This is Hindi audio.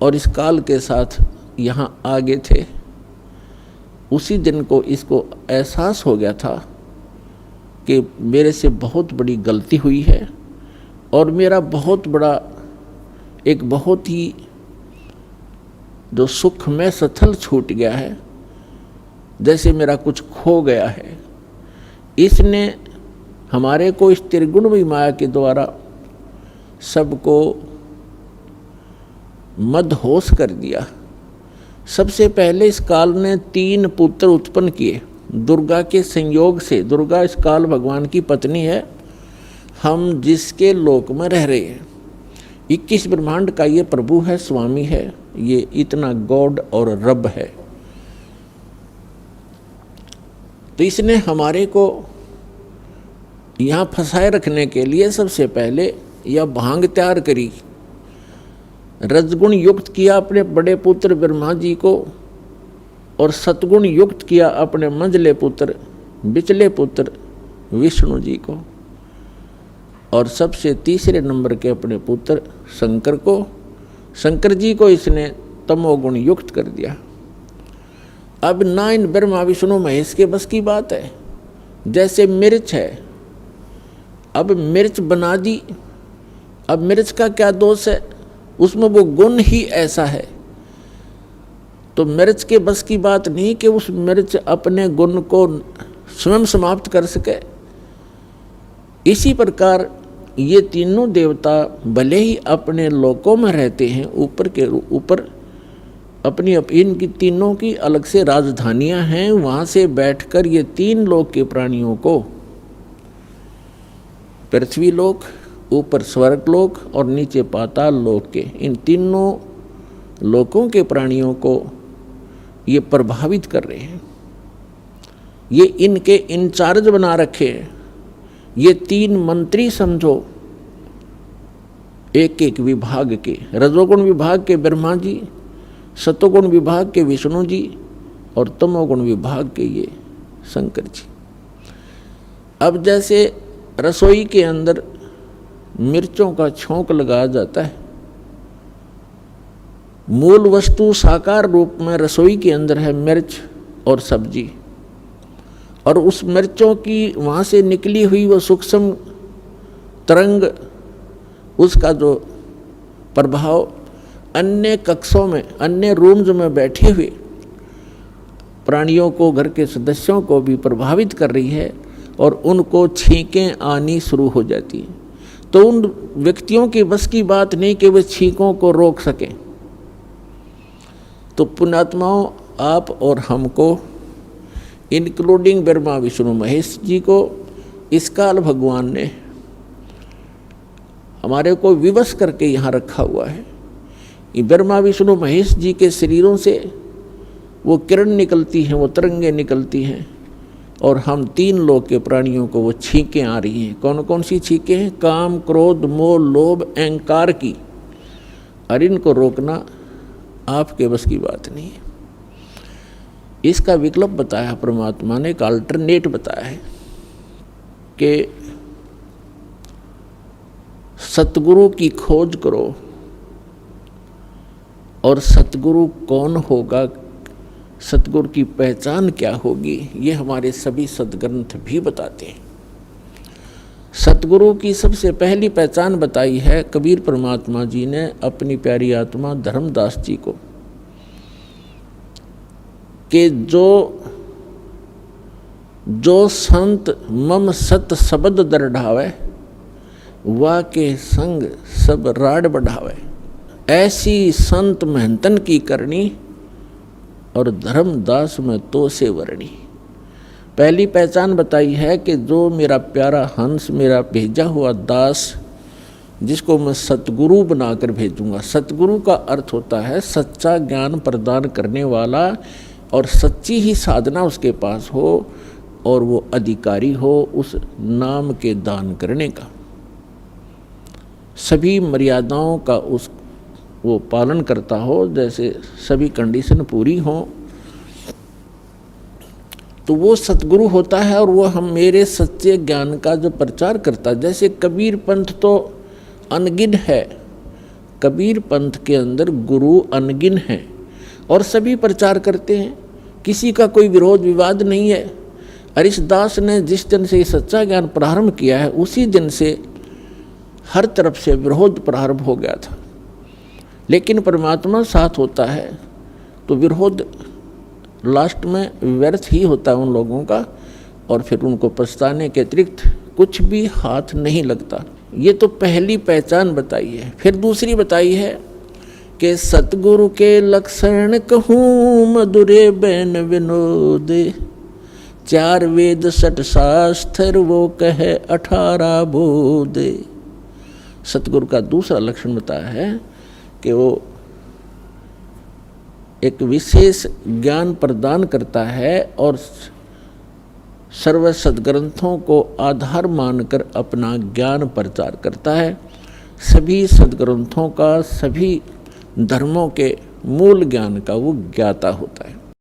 और इस काल के साथ यहाँ आगे थे। उसी दिन को इसको एहसास हो गया था कि मेरे से बहुत बड़ी गलती हुई है और मेरा बहुत बड़ा एक बहुत ही जो सुख में स्थल छूट गया है, जैसे मेरा कुछ खो गया है। इसने हमारे को इस त्रिगुणमयी माया के द्वारा सबको मदहोश कर दिया। सबसे पहले इस काल ने 3 पुत्र उत्पन्न किए दुर्गा के संयोग से। दुर्गा इस काल भगवान की पत्नी है, हम जिसके लोक में रह रहे हैं। 21 ब्रह्मांड का ये प्रभु है, स्वामी है, ये इतना गॉड और रब है। तो इसने हमारे को यहाँ फंसाए रखने के लिए सबसे पहले यह भांग तैयार करी, रजगुण युक्त किया अपने बड़े पुत्र ब्रह्मा जी को और सतगुण युक्त किया अपने मंझले पुत्र बिचले पुत्र विष्णु जी को, और सबसे तीसरे नंबर के अपने पुत्र शंकर को, शंकर जी को इसने तमोगुण युक्त कर दिया। अब ना इन ब्रह्मा विष्णु महेश के बस की बात है। जैसे मिर्च है, अब मिर्च बना दी, अब मिर्च का क्या दोष है, उसमें वो गुण ही ऐसा है। तो मिर्च के बस की बात नहीं कि उस मिर्च अपने गुण को स्वयं समाप्त कर सके। इसी प्रकार ये तीनों देवता भले ही अपने लोकों में रहते हैं, ऊपर के ऊपर अपनी इनकी तीनों की अलग से राजधानियां हैं, वहाँ से बैठकर ये 3 लोक के प्राणियों को, पृथ्वी लोक, ऊपर स्वर्ग लोक और नीचे पाताल लोक के, इन तीनों लोकों के प्राणियों को ये प्रभावित कर रहे हैं। ये इनके इंचार्ज बना रखे हैं। ये 3 मंत्री समझो, एक एक विभाग के, रजोगुण विभाग के ब्रह्मा जी, सतोगुण विभाग के विष्णु जी और तमोगुण विभाग के ये शंकर जी। अब जैसे रसोई के अंदर मिर्चों का छोंक लगाया जाता है, मूल वस्तु साकार रूप में रसोई के अंदर है मिर्च और सब्जी, और उस मिर्चों की वहाँ से निकली हुई वो सूक्ष्म तरंग, उसका जो प्रभाव अन्य कक्षों में, अन्य रूम्स में बैठे हुए प्राणियों को, घर के सदस्यों को भी प्रभावित कर रही है और उनको छींकें आनी शुरू हो जाती हैं। तो उन व्यक्तियों की बस की बात नहीं कि वे छींकों को रोक सकें। तो पुण्यात्माओं, आप और हमको, इंक्लूडिंग ब्रह्मा विष्णु महेश जी को, इस काल भगवान ने हमारे को विवश करके यहाँ रखा हुआ है। ब्रह्मा विष्णु महेश जी के शरीरों से वो किरण निकलती हैं, वो तरंगें निकलती हैं, और हम 3 लोक के प्राणियों को वो छींकें आ रही हैं। कौन कौन सी छींकें हैं? काम, क्रोध, मोह, लोभ, अहंकार की। और इनको रोकना आपके बस की बात नहीं है। इसका विकल्प बताया परमात्मा ने, एक अल्टरनेट बताया है कि सतगुरु की खोज करो। और सतगुरु कौन होगा, सतगुरु की पहचान क्या होगी, ये हमारे सभी सदग्रंथ भी बताते हैं। सतगुरु की सबसे पहली पहचान बताई है कबीर परमात्मा जी ने अपनी प्यारी आत्मा धर्मदास जी को, कि जो संत मम सत शब्द दरढ़ावे, वा के संग सब राड बढ़ावे। ऐसी संत महंतन की करनी और धर्मदास में तो से वर्णी। पहली पहचान बताई है कि जो मेरा प्यारा हंस, मेरा भेजा हुआ दास, जिसको मैं सतगुरु बनाकर भेजूंगा। सतगुरु का अर्थ होता है सच्चा ज्ञान प्रदान करने वाला, और सच्ची ही साधना उसके पास हो और वो अधिकारी हो उस नाम के दान करने का, सभी मर्यादाओं का वो पालन करता हो, जैसे सभी कंडीशन पूरी हो, तो वो सतगुरु होता है। और वो हम मेरे सच्चे ज्ञान का जो प्रचार करता है, जैसे कबीर पंथ तो अनगिन है, कबीर पंथ के अंदर गुरु अनगिन हैं और सभी प्रचार करते हैं, किसी का कोई विरोध विवाद नहीं है। हरिदास ने जिस दिन से सच्चा ज्ञान प्रारंभ किया है उसी दिन से हर तरफ से विरोध प्रारंभ हो गया था, लेकिन परमात्मा साथ होता है तो विरोध लास्ट में व्यर्थ ही होता है उन लोगों का, और फिर उनको पछताने के अतिरिक्त कुछ भी हाथ नहीं लगता। ये तो पहली पहचान बताई है। फिर दूसरी बताई है कि सतगुरु के लक्षण कहूँ मधुरे बैन विनोदे, 4 वेद 6 शास्त्र वो कहे 18 बोधे। सतगुरु का दूसरा लक्षण बताया है कि वो एक विशेष ज्ञान प्रदान करता है और सर्व सद्ग्रंथों को आधार मानकर अपना ज्ञान प्रचार करता है। सभी सद्ग्रंथों का, सभी धर्मों के मूल ज्ञान का वो ज्ञाता होता है।